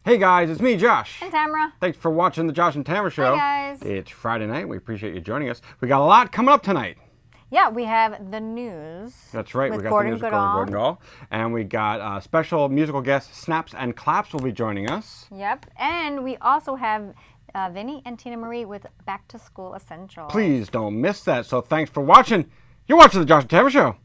Hey guys, it's me, Josh. And Tamra. Thanks for watching the Josh and Tamra Show. Hi guys. It's Friday night. We appreciate you joining us. We got a lot coming up tonight. Yeah, we have the news. That's right. With We got Gordon the news with Goodal. Gordon Goodal. And we got special musical guest Snaps and Claps will be joining us. Yep. And we also have Vinnie and Tina Marie with Back to School Essentials. Please don't miss that. So thanks for watching. You're watching the Josh and Tamra Show.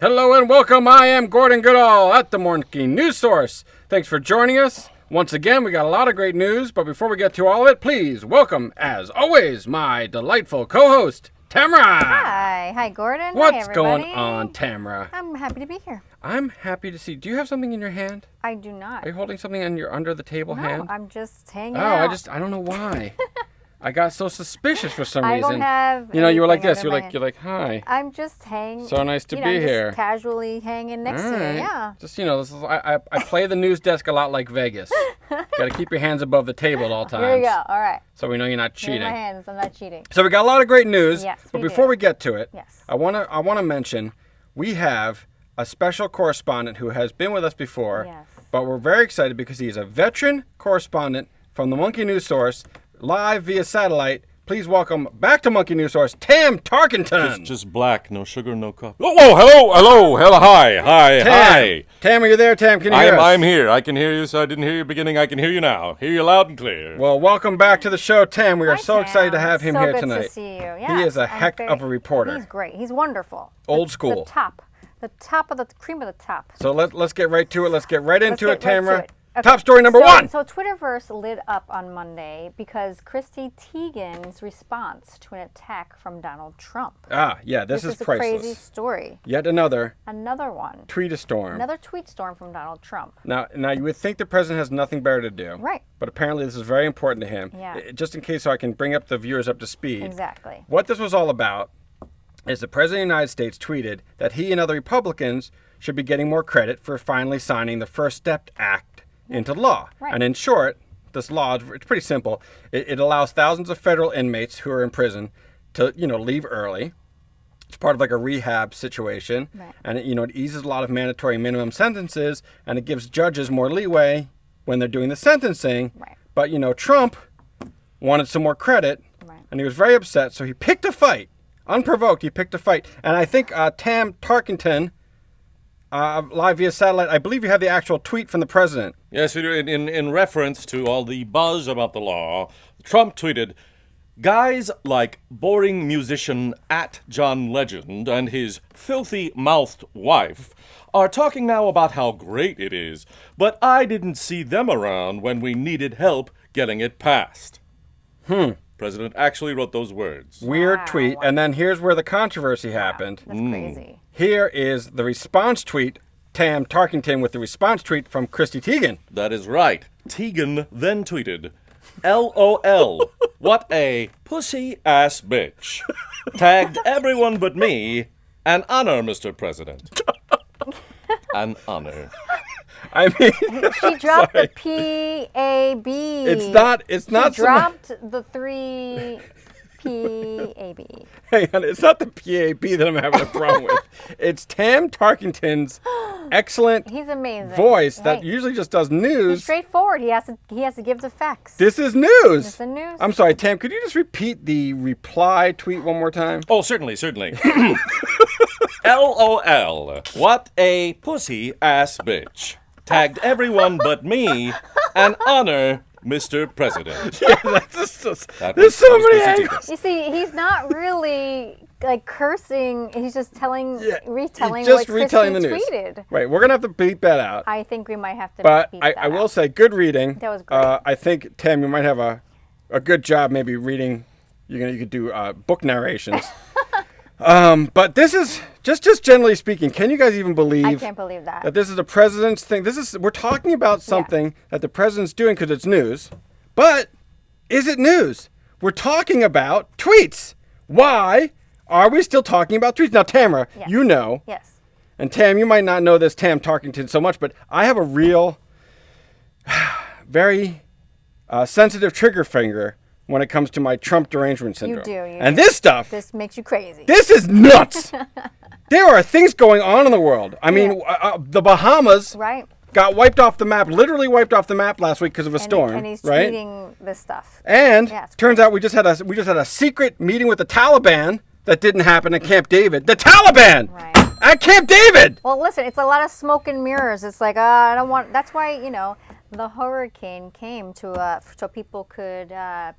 Hello and welcome. I am Gordon Goodal at the Morning News Source. Thanks for joining us. Once again, we got a lot of great news, but before we get to all of it, please welcome, as always, my delightful co-host, Tamra. Hi. Hi, Gordon. What's Hi, everybody. going on, Tamra? I'm happy to be here. I'm happy to see. Do you have something in your hand? I do not. Are you holding something in your under the table hand? No, I'm just hanging Oh, out. I don't know why. I got so suspicious for some I reason. don't have You know, you were like anything this. under my You're like, hi. I'm just hanging. So nice to be just here. Casually hanging next to you. Alright. Yeah. Just, this is, I play the news desk a lot like Vegas. Got to keep your hands above the table at all times. Here we go. All right. So we know you're not cheating. In my hands. I'm not cheating. So we got a lot of great news. Yes, but we before do. we get to it, Yes. I wanna mention we have a special correspondent who has been with us before. Yes. But we're very excited because he's a veteran correspondent from the Monkey News Source, live via satellite. Please welcome back to Monkey News Source, Tam Tarkenton. Just black, no sugar, no coffee. Hello, hi. Tam, are you there? Tam, can you hear us? I'm here. I can hear you, so I didn't hear you beginning. I can hear you now. Hear you loud and clear. Well, welcome back to the show, Tam. We are Hi, so excited to Tam. have him So here good tonight. to see you. He Yes, is a I'm heck of a reporter. He's great. He's wonderful. Old school. The top of the cream of the top. So let's get right to it. Let's get right into it, get right to Tamra. it. Okay, Top story number one. So Twitterverse lit up on Monday because Chrissy Teigen's response to an attack from Donald Trump. Ah, yeah, this is a priceless. crazy story. Yet another Another one. tweet a storm. Another tweet storm from Donald Trump. Now you would think the president has nothing better to do. Right. But apparently this is very important to him. Yeah. Just in case so I can bring up the viewers up to speed. Exactly. What this was all about is the president of the United States tweeted that he and other Republicans should be getting more credit for finally signing the First Step Act into law. Right. And in short, this law, it's pretty simple. It allows thousands of federal inmates who are in prison to, leave early. It's part of like a rehab situation. Right. And it eases a lot of mandatory minimum sentences, and it gives judges more leeway when they're doing the sentencing. Right. But, Trump wanted some more credit, Right. and he was very upset, so he picked a fight. Unprovoked, he picked a fight. And I think Tam Tarkenton, live via satellite, I believe you have the actual tweet from the president. Yes, we do. In reference to all the buzz about the law, Trump tweeted, "Guys like boring musician @John Legend and his filthy-mouthed wife are talking now about how great it is, but I didn't see them around when we needed help getting it passed." President actually wrote those words. Weird Wow. tweet. And then here's where the controversy happened. That's crazy. Here is the response tweet, Tam Tarkenton with the response tweet from Chrissy Teigen. That is right. Teigen then tweeted, "LOL, what a pussy-ass bitch. Tagged everyone but me. An honor, Mr. President." An honor. I mean, She dropped the P-A-B. it's not She so much- dropped the 3 P-A-B. Hang on, it's not the PAB that I'm having a problem with. It's Tam Tarkenton's excellent He's amazing. voice that Right. usually just does He's news. straightforward. He has to give the facts. This is news. It's the news. I'm sorry, Tam, could you just repeat the reply tweet one more time? Oh, certainly. LOL, what a pussy-ass bitch. Tagged everyone but me. An honor, Mr. President. Yeah, that's just, That there's was- so that was many Chrissy angles. You see, he's not really cursing. He's just retelling Just what retelling the Chrissy news. tweeted. Right, we're going to have to beep that out. I think we might have to. But beat that I will out. say, good reading. That was great. I think, Tam, you might have a good job maybe reading. You could do book narrations. But this is, just generally speaking, can you guys even believe I can't believe that. that this is the president's thing? We're talking about something that the president's doing because it's news. But is it news? We're talking about tweets. Why are we still talking about tweets? Now, Tamra, Yes. you know. Yes. And Tam, you might not know this Tam Tarkenton so much, but I have a real very sensitive trigger finger when it comes to my Trump derangement syndrome. You do. And this stuff, This makes you crazy. this is nuts. There are things going on in the world. I mean, the Bahamas Right. got wiped off the map, literally wiped off the map last week because of a storm. And he's right? tweeting this stuff. And Yeah, it's turns out we just had a secret meeting with the Taliban that didn't happen at Camp David. The Taliban Right. at Camp David. Well, listen, it's a lot of smoke and mirrors. It's like, I don't want. That's why, the hurricane came to so people could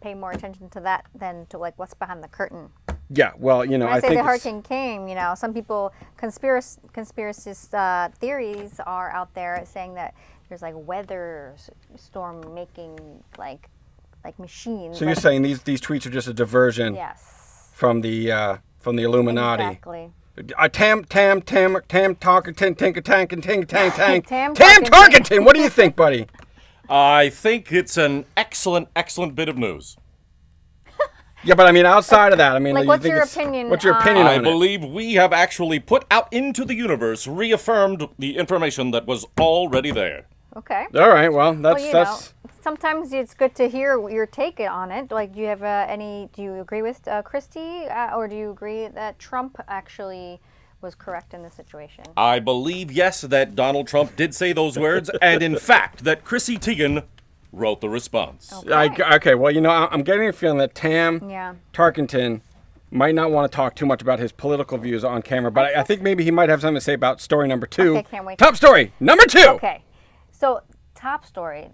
pay more attention to that than to like what's behind the curtain. Yeah, well, When I I say think the hurricane came, some people, conspiracist theories are out there saying that there's like weather storm making like machines. so. You're saying these tweets are just a diversion Yes. from the Illuminati. Exactly. Tam Tarkenton, Tinker Tank and Ting Tang Tang. Tam Tam Tarkenton. Tarkenton. What do you think, buddy? I think it's an excellent, excellent bit of news. Yeah, but I mean, outside of that, I mean, Like, you what's think your it's- opinion What's your on- opinion I on it? believe we have actually put out into the universe, reaffirmed the information that was already there. Okay. All right, well, that's Well, that's. sometimes it's good to hear your take on it. Like, do you have do you agree with Christie, or do you agree that Trump actually was correct in this situation? I believe, yes, that Donald Trump did say those words, and in fact, that Chrissy Teigen wrote the response. Okay, well, I'm getting a feeling that Tam Yeah. Tarkenton might not want to talk too much about his political views on camera, but I think maybe he might have something to say about story number 2. Okay, can't wait. Top story number 2. Okay. So, top story.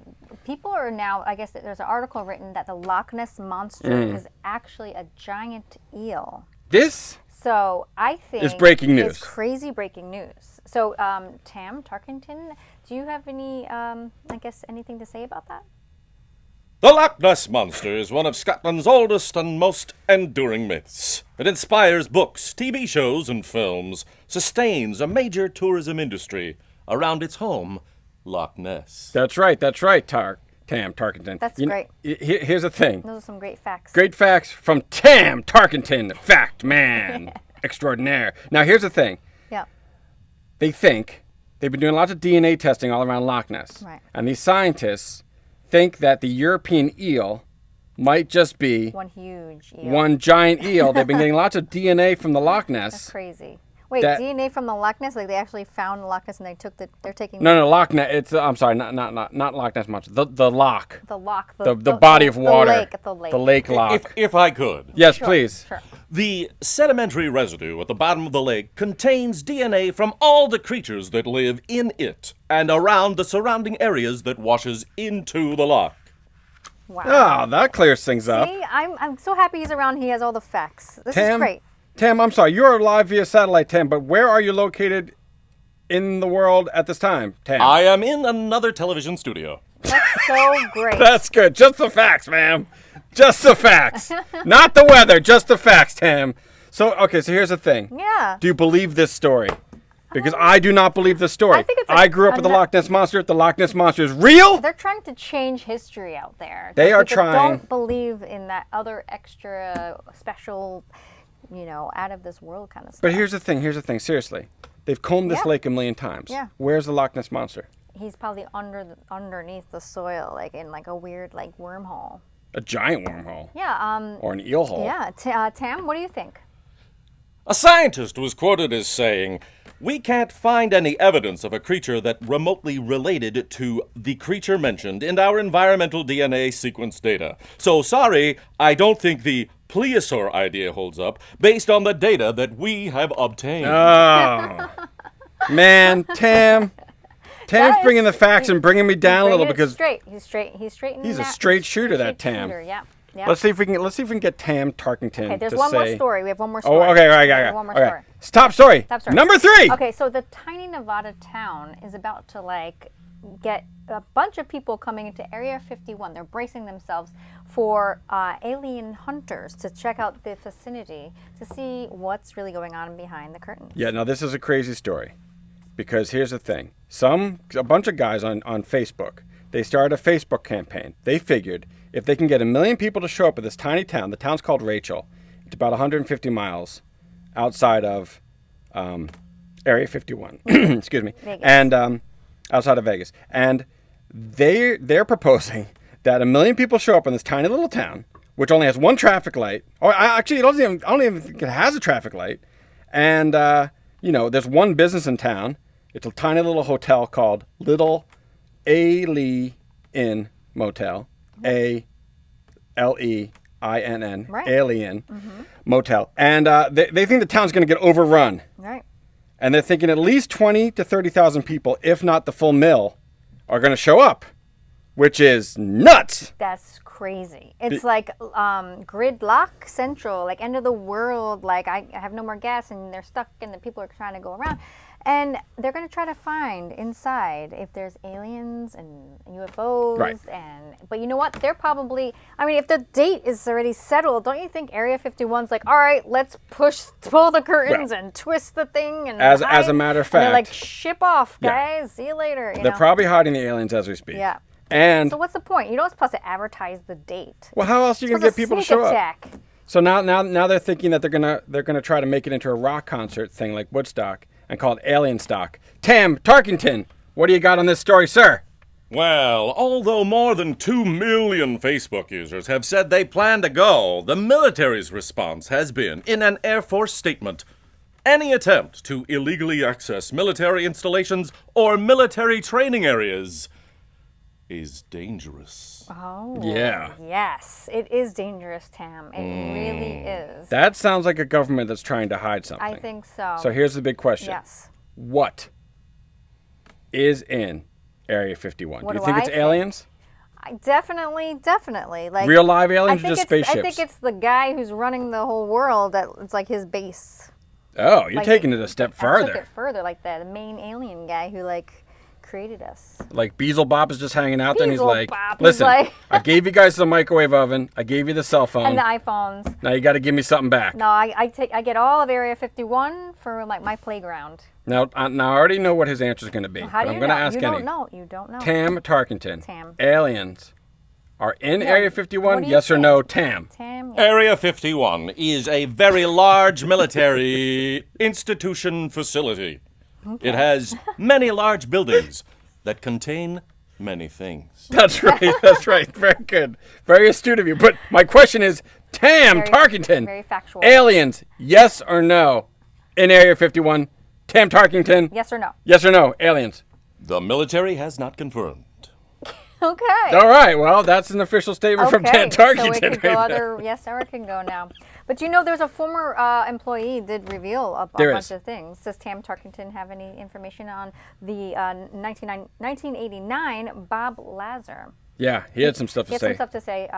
People are now, I guess there's an article written that the Loch Ness Monster is actually a giant eel. This So, I think It's breaking news. It's crazy breaking news. So, Tam Tarkenton, do you have any, anything to say about that? The Loch Ness Monster is one of Scotland's oldest and most enduring myths. It inspires books, TV shows, and films, sustains a major tourism industry around its home, Loch Ness. That's right, Tam Tarkenton. That's great. Here's the thing. Those are some great facts. Great facts from Tam Tarkenton, fact man extraordinaire. Now, here's the thing. Yeah. They've been doing lots of DNA testing all around Loch Ness. Right. And these scientists think that the European eel might just be One huge eel. one giant eel. They've been getting lots of DNA from the Loch That's Ness. crazy. Wait, That- DNA from the Loch Ness? Like they actually found Loch Ness and they're taking No, Loch Ness. It's I'm sorry, not Loch Ness Monster. The Loch. the loch, The body of water. The lake. The lake Loch. If I could. Yes, Sure, please. Sure. The sedimentary residue at the bottom of the lake contains DNA from all the creatures that live in it and around the surrounding areas that washes into the loch. Wow. Oh, that clears things up. See, I'm so happy he's around. He has all the facts. This is Tam, great. Tam, I'm sorry. You're live via satellite, Tam, but where are you located in the world at this time, Tam? I am in another television studio. That's so great. That's good. Just the facts, ma'am. Just the facts. Not the weather, just the facts, Tam. So here's the thing. Yeah. Do you believe this story? Because I do not believe this story. I think it's I grew up with the Loch Ness Monster. The Loch Ness Monster is real. They're trying to change history out there. They are People trying. Don't believe in that other extra special, out of this world kind of stuff. But here's the thing. Seriously. They've combed this Yeah. lake a million times. Yeah. Where's the Loch Ness Monster? He's probably underneath the soil, like in like a weird wormhole. A giant wormhole. Yeah. Or an eel hole. Yeah. Tam, what do you think? A scientist was quoted as saying, "We can't find any evidence of a creature that remotely related to the creature mentioned in our environmental DNA sequence data. So sorry, I don't think the Plioosaur idea holds up based on the data that we have obtained." Oh. Man, Tam's That is- bringing the facts and bringing me down a little Bringing it because straight. He's straightening. he's a that- straight shooter, that straight Tam. shooter, Yeah. Yeah. let's see if we can get Tam Tarkenton Okay, there's to one say. more story. We have one more Oh, story. okay, all right, We have okay. One more Okay. story. Top story. Top story. Number 3. Okay, so the tiny Nevada town is about to get a bunch of people coming into Area 51. They're bracing themselves for alien hunters to check out the vicinity to see what's really going on behind the curtains. Yeah, now this is a crazy story. Because here's the thing. A bunch of guys on Facebook, they started a Facebook campaign. They figured if they can get 1 million people to show up at this tiny town, the town's called Rachel. It's about 150 miles outside of Area 51. Excuse me. Vegas. And outside of Vegas. And they're proposing that 1 million people show up in this tiny little town, which only has one traffic light. Or actually, I don't even think it has a traffic light. And there's one business in town. It's a tiny little hotel called Little Alien Inn Motel. ALEINN. Right. Alien Motel. And they think the town's going to get overrun. Right. And they're thinking at least 20 to 30,000 people, if not the full mill, are going to show up, which is nuts. That's crazy. It's like gridlock central, like end of the world. Like I have no more gas, and they're stuck, and the people are trying to go around. And they're going to try to find inside if there's aliens and UFOs. Right. But you know what? They're probably, I mean, if the date is already settled, don't you think Area 51's like, all right, let's pull the curtains and twist the thing. And as a matter of and fact. they're like, ship off, Yeah. guys. See you later. They're probably hiding the aliens as we speak. Yeah. And So what's the point? You know, it's supposed to advertise the date. well, how else are you going to get people to show up? So now they're thinking that they're gonna try to make it into a rock concert thing like Woodstock and call it Alien Stock. Tam Tarkington, what do you got on this story, sir? Well, although more than 2 million Facebook users have said they plan to go, the military's response has been, in an Air Force statement, any attempt to illegally access military installations or military training areas is dangerous. Oh. Yeah. Yes, it is dangerous, Tam. It really is. That sounds like a government that's trying to hide something. I think so. So here's the big question. Yes. What is in Area 51? What do you do think I it's think? aliens? Definitely. Like Real live I aliens or think just it's- spaceships? I think it's the guy who's running the whole world. That it's like his base. Oh, you're Like, taking it a step I took further. it further, like the main alien guy who created us. Like Beelzebub is just hanging out there and he's like, Beelzebub, he's listen, like- I gave you guys the microwave oven. I gave you the cell phone. And the iPhones. Now you got to give me something back. No, I get all of Area 51 for like my playground. Now I already know what his answer is going to be. How but do I'm you going know? to ask You any. don't know. You don't know. Tam Tarkington. Tam. Aliens are in Yeah. Area What 51, do you yes or think? no, Tam? Tam. Yeah. Area 51 is a very large military institution facility. It has many large buildings that contain many things. That's right. That's right. Very good. Very astute of you. But my question is, Tam Very- Tarkington. very factual. Aliens, yes or no, in Area 51? Tam Tarkington. Yes or no? Yes or no, aliens. The military has not confirmed. Okay. All right. Well, that's an official statement from Tam Tarkington. So it could go right there. other. Yes, Sarah can go now. But there's a former employee did reveal a There bunch is. of things. Does Tam Tarkington have any information on the 1989 Bob Lazar? Yeah, he had some stuff He to had say. some stuff to say.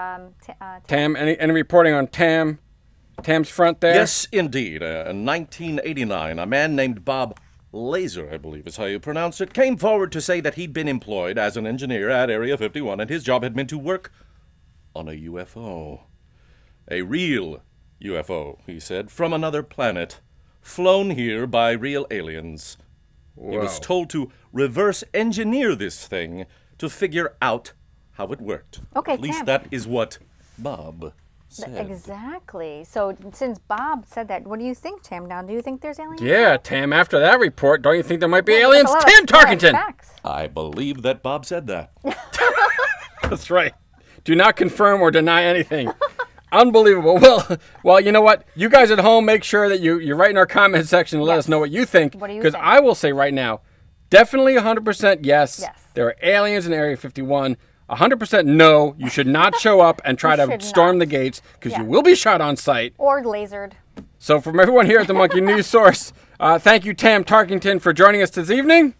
Tam, any reporting on Tam's front there? Yes, indeed. In 1989, a man named Bob Lazar, I believe is how you pronounce it, came forward to say that he'd been employed as an engineer at Area 51 and his job had been to work on a UFO. A real UFO, he said, from another planet, flown here by real aliens. He was Whoa. told to reverse engineer this thing to figure out how it worked. Okay, At least Tam. that is what Bob said. Exactly. So since Bob said that, what do you think, Tam? Now, do you think there's aliens? Yeah, Tam, after that report, don't you think there might be Yeah, aliens? there's a lot of- Tam lot of Tarkington! facts. I believe that Bob said that. That's right. Do not confirm or deny anything. Unbelievable. Well, you know what? You guys at home, make sure that you write in our comment section and let us Yes. know what you think. What do you Because think? I will say right now, definitely 100% yes. Yes. There are aliens in Area 51. 100% no. You should not show up and try You to should storm not. the gates because Yeah. you will be shot on sight. Or lasered. So from everyone here at the Monkey News Source, thank you, Tam Tarkington, for joining us this evening.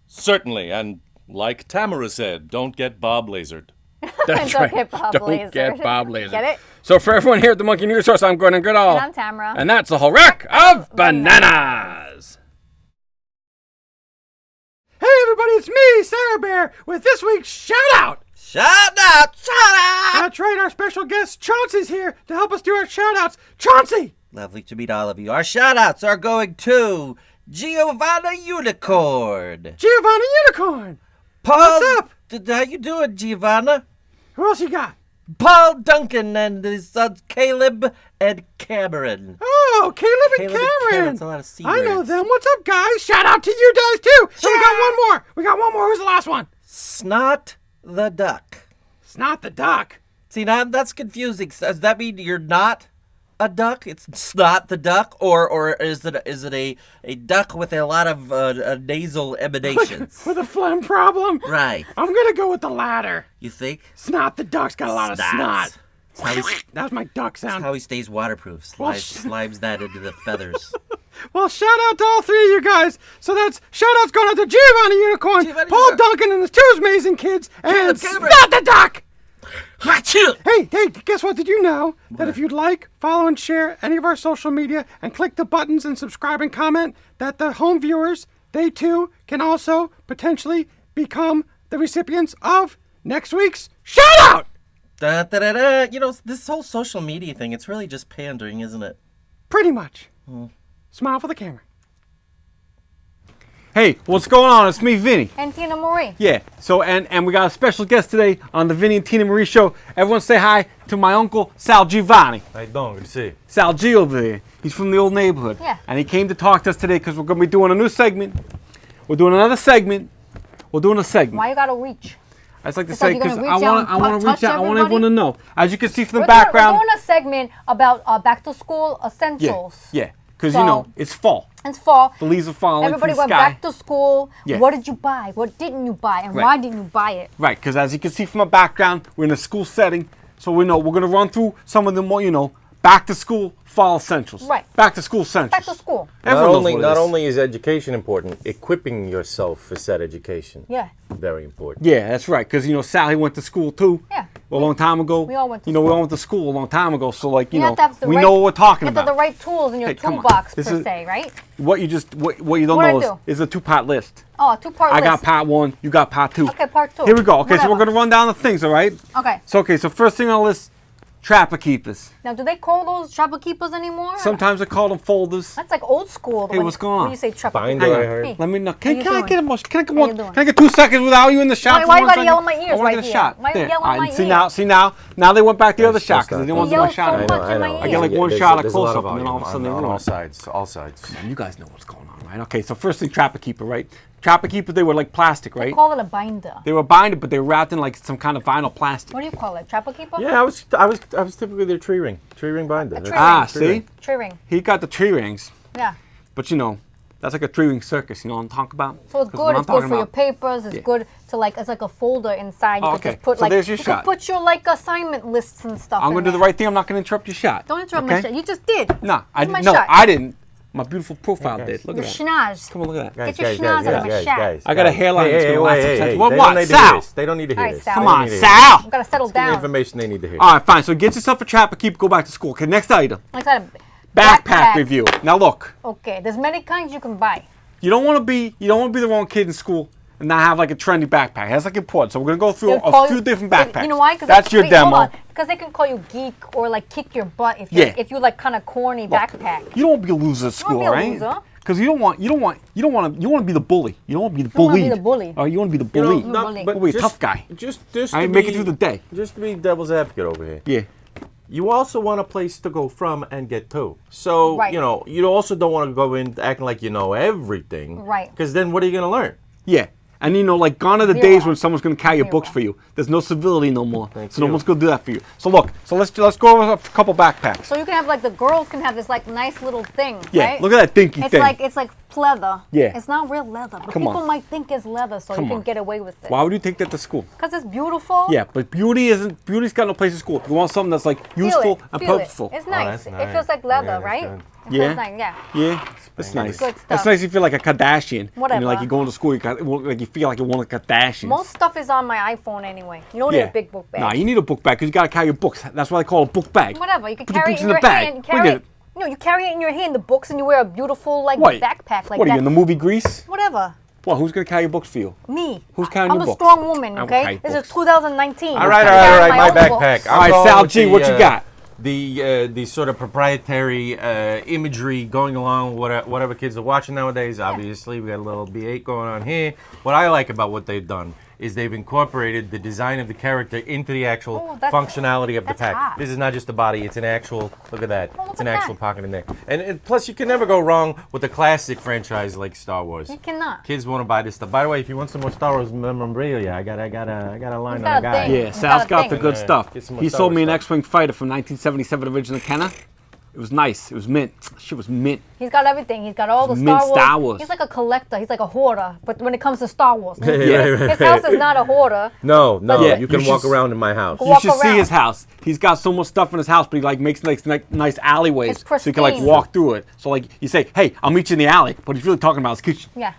Certainly, and like Tamara said, don't get Bob lasered. That's Don't right. get Bob Don't lasered. get Bob lasered. Get it? So for everyone here at the Monkey News Source, I'm Gordon Goodal. And I'm Tamra. And that's the whole rack of bananas. Hey everybody, it's me, Sarah Bear, with this week's shout out. Shout out! Shout out! That's right, our special guest Chauncey's here to help us do our shout outs. Chauncey! Lovely to meet all of you. Our shout outs are going to Giovanni Unicorn. Giovanni Unicorn. Paul, What's up? How you doing, Giovanna? Who else you got? Paul Duncan and his sons Caleb and Cameron. Oh, Caleb and Caleb and Cameron. Cameron, it's a lot of C I know words. them. What's up, guys? Shout out to you guys too. So we got one more. We got one more. Who's the last one? Snot the duck. Snot the duck. See, now that's confusing. Does that mean you're not a duck? It's snot the duck, or is it a duck with a lot of nasal emanations? With a phlegm problem? Right. I'm going to go with the latter. You think? Snot the duck's got a lot of snot. That's That was my duck sound. how he stays waterproof. Slides that into the feathers. Well, shout out to all three of you guys. So that's shout outs going out to Giovanni Unicorn, Giovanni Paul Unicorn. Duncan, and his two amazing kids, and the camera. Snot the duck. Achoo! Hey, guess what? Did you know that if you'd like, follow and share any of our social media and click the buttons and subscribe and comment, that the home viewers, they too can also potentially become the recipients of next week's shout out? Da, da, da, da. You know, this whole social media thing, it's really just pandering, isn't it? Pretty much. Smile for the camera. Hey, what's going on? It's me, Vinny. And Tina Marie. Yeah, so and we got a special guest today on the Vinnie and Tina Marie Show. Everyone say hi to my uncle, Sal Giovanni. How you doing? Good to see you. Sal G over there. He's from the old neighborhood. Yeah. And he came to talk to us today because we're going to be doing a new segment. We're doing another segment. We're doing a segment. Why you gotta reach? I just like to It's say like you're because gonna I reach out want and to reach touch out. I want everybody? everyone to know. As you can see from the We're background. doing a segment about back to school essentials. Yeah, because So- you know, it's fall. It's fall. The leaves are falling Everybody from the went sky. back to school. Yeah. What did you buy? What didn't you buy? And Right. why didn't you buy it? Right, because as you can see from the background, we're in a school setting. So we know we're going to run through some of the more, back to school fall essentials. Right. Back to school essentials. Back to school. Everyone knows what it Not is. only is education important, equipping yourself for said education. Yeah. Very important. Yeah, that's right. Because, Sally went to school too. Yeah. A long time ago. We all went to We school. all went to school a long time ago. So, like, You have to have the we right, know what we're talking you have to about. have the right tools in your Hey, come on. toolbox, This per is- se, right? What you don't What'd I know do? is a two-part list. Oh, a two-part I list. got part one, you got part two. Okay, part two. Here we go. Okay, so we're Whatever. going to run down the things, all right? Okay. So first thing on the list, trapper keepers. Now, do they call those trapper keepers anymore? Sometimes they call them folders. That's like old school. Hey, what's going on? When you say trapper Binder, keeper. I heard. Hey, Let me know. How Can you I doing? get a can I get How one? you doing? Can I get 2 seconds without you in the shot? Why- for why you one gotta second? yell in my I ears wanna right get a here? shot. Why you There. yell in All right, my see ear? now they went back the other That's shot because they didn't want to do You my yell shot. so much in my ear. I get like one There's- shot, a there's a lot close-up, of and then all of a volume sudden they on ruin all it. sides. All sides. You guys know what's going on, right? Okay, so first thing, trapper keeper, right? Trapper keeper, they were like plastic, They right? call it a binder. They were binded, but they were wrapped in like some kind of vinyl plastic. What do you call it? Trapper keeper? Yeah, I was typically their tree ring binder. tree That's- ring. Ah, tree ring. see? Tree ring. He got the tree rings, Yeah. but that's like a tree ring circus. You know what I'm talking about? So it's 'Cause good. what I'm It's good talking for your about- papers. It's Yeah. good to it's like a folder inside. You Oh, can okay. just put So there's your you shot. can put your assignment lists and stuff. I'm in gonna do the there. right thing. I'm not gonna interrupt your shot. Don't interrupt okay? my shot. You just did. No, It's my no, shot. I didn't. My beautiful profile Hey, did. guys. Look Your at that. schnoz. Come on, look at that. Get your schnoz out of my shot. I got a hairline Hey, that's hey, gonna wait, last hey, some hey, time. What? they What? don't need to Sal? hear this. They don't need to hear All right, this. Sal. Come They don't on, need to hear Sal. this. You gotta settle It's the down. information they need to hear. All right, fine. So get yourself a trapper keeper. Go back to school. Okay, next item. Like that. Backpack review. Now look, Okay, there's many kinds you can buy. you don't want to be the wrong kid in school and not have like a trendy backpack. That's like important. So we're gonna go through They'll call a few you- different they- backpacks. You know why? That's your demo. Because they can call you geek or like kick your butt if Yeah. you like kind of corny backpack. You don't want to be a loser at school, be a right? loser. Because you want to be the bully. You don't want to be the don't wanna bullied. be the bully. Oh, you want to be the You know, bully. not- bully. But be a tough guy. Just I to make it be- through the day. Just to be devil's advocate over here. Yeah. You also want a place to go from and get to. So, Right. you also don't want to go in acting like you know everything. Right. Because then what are you going to learn? Yeah. And like gone are the Zero. days when someone's gonna carry your Zero. books for you. There's no civility no more. Thank so no you. one's gonna do that for you. So look, let's go over a couple backpacks. So you can have like the girls can have this like nice little thing. Yeah, right? look at that dinky It's thing. it's like pleather. Yeah. It's not real leather, but Come people on. might think it's leather, so Come you can on. get away with it. Why would you take that to school? Because it's beautiful. Yeah, but beauty's got no place in school. You want something that's like Feel useful it, and feel it. purposeful. It's nice. that's It nice. feels like leather, Yeah, that's right? good. It Yeah. feels nice, yeah. Yeah, that's nice. Good That's stuff. nice. You feel like a Kardashian. Whatever. Like you're going to school. Like you feel like you're one of the Kardashians. Most stuff is on my iPhone anyway. You don't need a big book bag. Nah, you need a book bag because you gotta carry your books. That's why they call it a book bag. Whatever. You can Put your carry books it in in the your bag. hand. We Carry get it. No, you carry it in your hand, the books, and you wear a beautiful like What? backpack like What are that. you in the movie Grease? Whatever. Well, who's gonna carry your books for you? Me. Who's carrying I'm your a books? strong woman, I will okay? carry This books. is 2019. All right, I carry my own backpack. books. All right, going Sal with G, what you got? The sort of proprietary imagery going along with whatever kids are watching nowadays. Obviously, we got a little B8 going on here. What I like about what they've done is they've incorporated the design of the character into the actual Oh, that's- functionality of the that's pack. hot. This is not just the body; it's an actual. Look at that! Oh, look it's an at actual that. pocket in there. And plus, you can never go wrong with a classic franchise like Star Wars. You cannot. Kids want to buy this stuff. By the way, if you want some more Star Wars memorabilia, I got a line He's on a got a guy. thing. Yeah, He's Sal's got a got the thing. good Yeah, stuff. get some more He Star sold me Wars an stuff. X-Wing fighter from 1977 original Kenner. It was nice. It was mint. Shit was mint. He's got everything. He's got all the Mint Star Wars. He's like a collector. He's like a hoarder. But when it comes to Star Wars, right, right, his house is not a hoarder. No, Yeah, you can you walk should- around in my house. Go You walk should see around. his house. He's got so much stuff in his house, but he like makes like nice alleyways, It's so you can like pristine. walk through it. So like you say, "Hey, I'll meet you in the alley," but he's really talking about his kitchen. Yeah.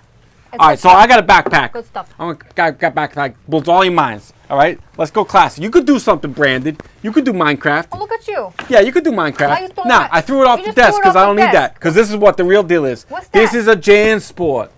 It's All right, good so stuff. I got a backpack. Good stuff. I'm got backpack. Builds all your minds. All right, let's go classic. You could do something, Brandon. You could do Minecraft. Oh, look at you. Yeah, you could do Why you Minecraft. throwing Nah, it? I threw it off You the just threw desk it because off I don't the need desk. that. Because this is what the real deal is. What's This that? is a JanSport.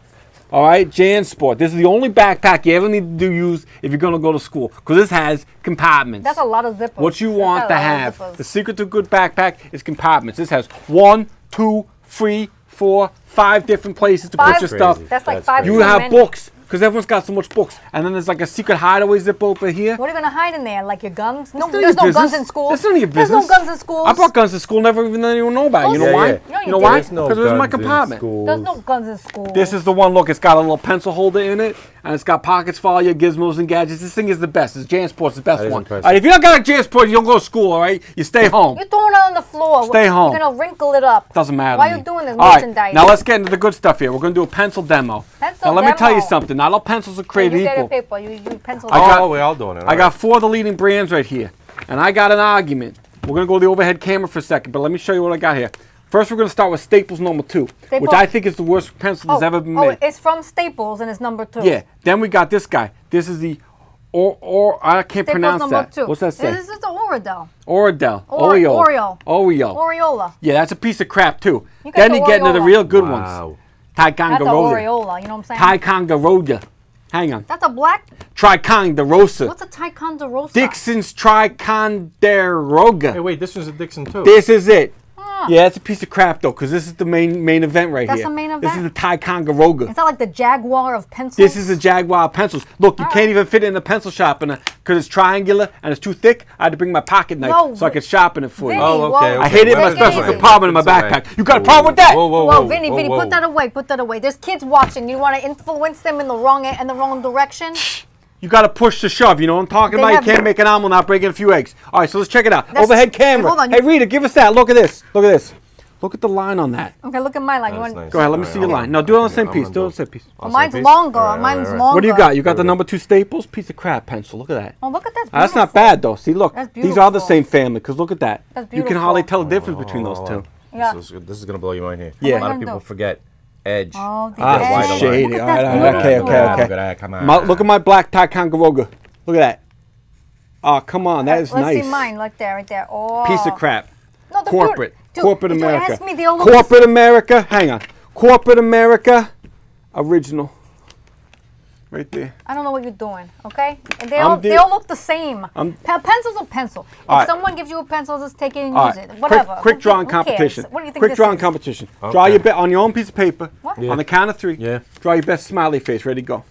All right, JanSport. This is the only backpack you ever need to use if you're gonna go to school. Because this has compartments. That's a lot of zippers. What you That's want got to a lot of have. zippers. The secret to a good backpack is compartments. This has 1, 2, 3, 4, 5 different places to put Five? your stuff. Crazy. That's like That's five. crazy. You too have many. books, because everyone's got so much books. And then there's like a secret hideaway zip over here. What are you gonna hide in there? Like your guns? No, None of there's your no guns business. in schools. That's none of your There's business. no guns in schools. I brought guns to school, never even let anyone know about it. You know Yeah, why? yeah. No, You you know why? didn't. Because it was my compartment. There's no guns in schools. This is the one, look, it's got a little pencil holder in it, and it's got pockets for all your gizmos and gadgets. This thing is the best. It's JanSport's the best That is one. impressive. All right, if you don't got a JanSport, you don't go to school, all right? You stay home. You're throwing it on the floor. Stay home. You're gonna wrinkle it up. Doesn't matter. Why to are me. you doing this All right, merchandise? now let's get into the good stuff here. We're going to do a pencil demo. Pencil now let me tell you demo. something. Not all pencils are Hey, created you get equal. a paper. You pencil. I got- Oh, we're all doing it. I got 4 of the leading brands right here. And I got an argument. We're going to go to the overhead camera for a second, but let me show you what I got here. First, we're going to start with Staples number 2, which Staples- I think is the worst pencil that's ever been made. it's from Staples and it's number 2. Yeah. Then we got this guy. This is the I can't Staples pronounce number that. 2. What's that say? This is the Oradell. Oradell. Oreo. Oreo. Oreola. Yeah, that's a piece of crap too. You got Then the you get into the Oreola. real good ones. Wow. That's a Ticonderoga. Oreola. You know what I'm saying? Ticonderoga. Hang on. That's a black. Triconderosa. What's a Ticonderosa? Dixon's Triconderoga. Hey, wait, this was a Dixon too. This is it. Yeah, it's a piece of crap though, because this is the main event right That's here. the main This is event? the Ticonderoga. Is that like the Jaguar of pencils? This is a Jaguar pencils. Look, you can't even fit it in a pencil sharpener because it's triangular and it's too thick. I had to bring my pocket knife No, so I could sharpen it for you. Vinny, Oh, okay, whoa. okay. I hid it in my Take it special easy. compartment in my It's all right. backpack. You got a problem with that? Whoa, whoa, Whoa, whoa, Vinny, whoa, Vinny, whoa. put that away. Put that away. There's kids watching. You want to influence them in the wrong direction? You got to push to shove. You know what I'm talking They about? You have- can't make an omelet without breaking a few eggs. All right, so let's check it out. That's- Overhead camera. Hold on, Hey, Rita, give us that. Look at this. Look at this. Look at the line on that. Okay, look at my line. You That's want? nice. Go ahead, let me All see right, your hold line. on. No, do it on the Okay, same I'm piece. gonna Do it on go. the same piece. On the Mine's same piece? longer. All right, Mine's all right. longer. What do you got? You got the Good. number 2 Staples? Piece of crap pencil. Look at that. Oh, look at that. That's not beautiful. bad though. See, look. That's These are the beautiful. same family because look at that. That's You can beautiful. hardly tell the difference between those two. Yeah. This is going to blow your mind here. Yeah. A lot of What people do? forget edge. Oh, the Ah, edge. wide this is line. shady. Look at All that. right, okay, Beautiful. okay, okay. Look at that. Come on. Look at my black Ticonderoga. Look at that. Oh, come on. That is Let's nice. see mine. Right there, right there. Oh. Piece of crap. No, the Corporate. Dude, Corporate you America. asked me, they all look Corporate America. Hang on. Corporate America. Original. Right there. I don't know what you're doing, okay? And they I'm all look the same. I'm- Pencil's a pencil. If All right. someone gives you a pencil, just take it and All use right. it. Whatever. Quick drawing Who cares? competition. What do you think Quick this drawing is? competition. Okay. Draw your on your own piece of paper. What? Yeah. On the count of 3. Yeah. Draw your best smiley face. Ready, go.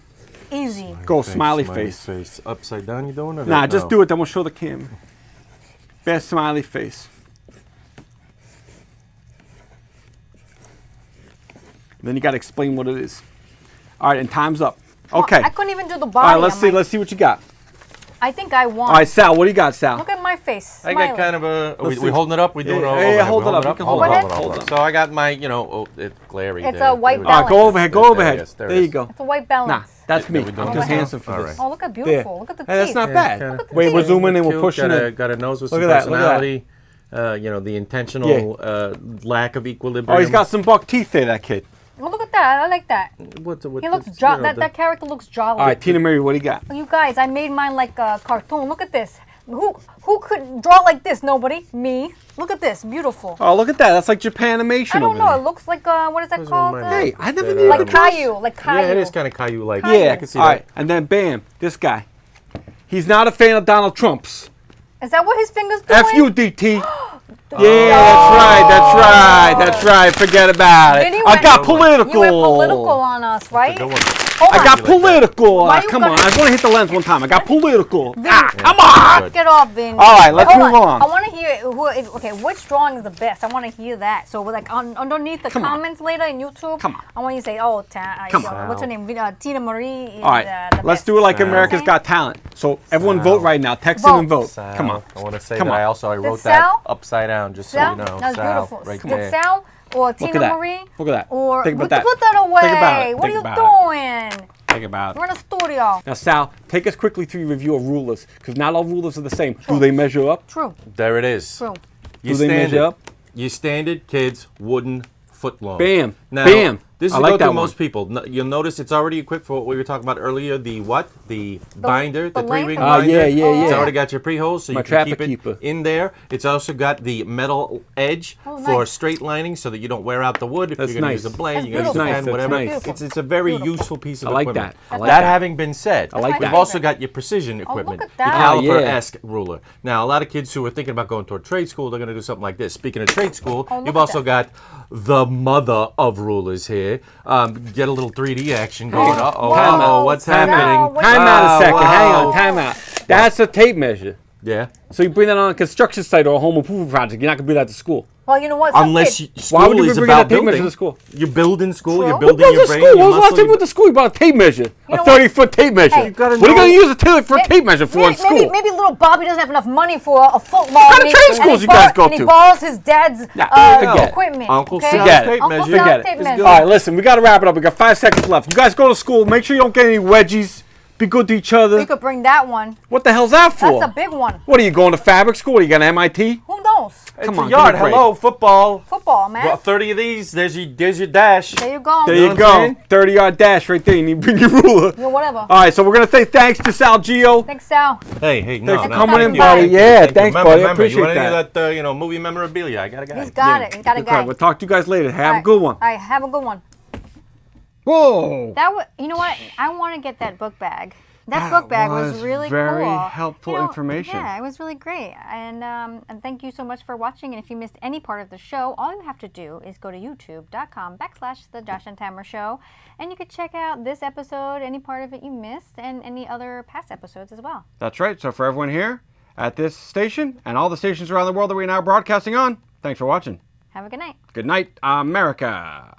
Easy. Go, smiley face. Upside down, you doing it? Nah, just do it. Then we'll show the camera. Best smiley face. Then you got to explain what it is. All right, and time's up. Okay. I couldn't even do the All body. right, let's on see. mine. Let's see what you got. I think I won. All right, Sal. What do you got, Sal? Look at my face. I got Smiling. kind of a. Let's We see. holding it up? We doing Yeah, it all yeah, overhead? hold We it up. holding You can hold it up. Hold it up. So I got my, it's glary. It's there. a white There we All right, go balance. overhead. Go There it overhead. is, there There it you is. go. It's a white Nah, balance. that's me. we doing I'm it just now? handsome for All this. right. Oh, look at There. beautiful. Look at the Hey, that's teeth. not bad. kinda- Look at the Wait, we're teeth. zooming in. We're Cute, pushing in. got a nose with Look some at that, look at that. personality. The intentional lack of equilibrium. Oh, he's got some buck teeth there, that kid. Oh, look at that. I like that. What, He looks that character looks jolly. All right, Tina Marie, what do you got? You guys, I made mine like a cartoon. Look at this. Who could draw like this? Nobody. Me. Look at this. Beautiful. Oh, look at that. That's like Japanimation I don't over know. there. It looks like what is that Where's called? mine? Hey, I never Like knew like that. Caillou. Like Caillou. Yeah, it is kind of Caillou-like. Yeah, I can see all that. right, and then bam, this guy. He's not a fan of Donald Trump's. Is that what his fingers doing? F-U-D-T. Yeah, that's right. Forget about it. Vinny I went- got political. You went political on us, right? Good one. Hold I on. got political. Why you Come on, gonna- I was going to hit the lens one time. I got political. Vin, Come on. Get off, Vin. All right, let's Hold move on. I want to hear which drawing is the best. I want to hear that. So like underneath the Come on. comments later in YouTube, Come on. I want you to say, oh, Come on. what's her name? Tina Marie. Is, All right, the let's best. do it like Sal. America's Got Talent. So everyone Sal. vote right now. Text in and vote. Sal, Come on. I want to say Come that on. I wrote Sal? that upside down, just so Sal? you know. That's Sal, beautiful. right Did there. Sal or Look Tina at that. Marie? Look at that. Or Think about put that. that away. Think about it. What Think are about you doing? Think about We're it. in a studio. Now, Sal, take us quickly through your review of rulers, because not all rulers are the same. Do they measure up? True. There it is. True. You Do they standard. measure up? You standard kids wooden foot long. Bam. Now, Bam. This is I a like go that to one. most people. You'll notice it's already equipped for what we were talking about earlier. The what? The binder, the length three-ring of it. binder. yeah, yeah, It's yeah. already got your pre-holes, so My you can traffic keep it keeper. in there. It's also got the metal edge Oh, for nice. straight lining, so that you don't wear out the wood. If That's you're going to nice. use a blade, That's you're going to use a beautiful. pen, That's whatever. nice. It's a very Beautiful. useful piece of I like equipment. that. I like that that. having been said, I like you've that. also got your precision equipment, at your that. Oh, yeah. caliper-esque ruler. Now, a lot of kids who are thinking about going to a trade school, they're going to do something like this. Speaking of trade school, Oh, look you've at also that. got the mother of rulers here. Get a little 3D action going. Whoa. Uh-oh, what's Time out. happening? Wait. Time out a second. Hang wow. on. Time out. That's a tape measure. Yeah. So you bring that on a construction site or a home improvement project. You're not going to bring that to school. Well, you know what? Some Unless kid- school Why would you be is bringing about that tape measure building. to school? You build in school, True. you're Who building Who your goes to brain, school? your When was the last muscle. time you went to school? You bought a tape measure. You know A what? 30-foot tape measure. Hey. You gotta What are you know- going to use a 30-foot tape measure for in school? Maybe little Bobby doesn't have enough money for a football. kind of and he- trade and schools he you guys go and he to? borrows his dad's forget it. equipment. Uncle okay? Sal's Forget it. tape Uncle measure. Sal's Forget it. tape It's measure. good. All right, listen, we got to wrap it up. We got 5 seconds left. You guys go to school. Make sure you don't get any wedgies. Be good to each other. You could bring that one. What the hell's that for? That's a big one. What are you going to fabric school? Are you going to MIT? Who knows? It's Come a on, yard. give me a break. Hello, football. Football, man. Well, 30 of these. There's your dash. There you go. There know you what go. I'm saying? 30-yard dash right there. You need to bring your ruler. Yeah, whatever. All right, so we're going to say thanks to Sal Gio. Thanks, Sal. Hey, no, Thanks for no, coming thank in, you. buddy. Thank you. Yeah, Thank you. thanks, Remember, buddy. I remember, appreciate you want that. any of that, movie memorabilia? I got a guy. He's got it. He's got a guy. We'll talk to you guys later. Have All a right. good one. All right, have a good one. Whoa. That was, you know what? I want to get that book bag. That book bag was really very cool. helpful information. Yeah, it was really great. And thank you so much for watching. And if you missed any part of the show, all you have to do is go to youtube.com/TheJoshAndTamraShow. And you could check out this episode, any part of it you missed, and any other past episodes as well. That's right. So for everyone here at this station and all the stations around the world that we're now broadcasting on, thanks for watching. Have a good night. Good night, America.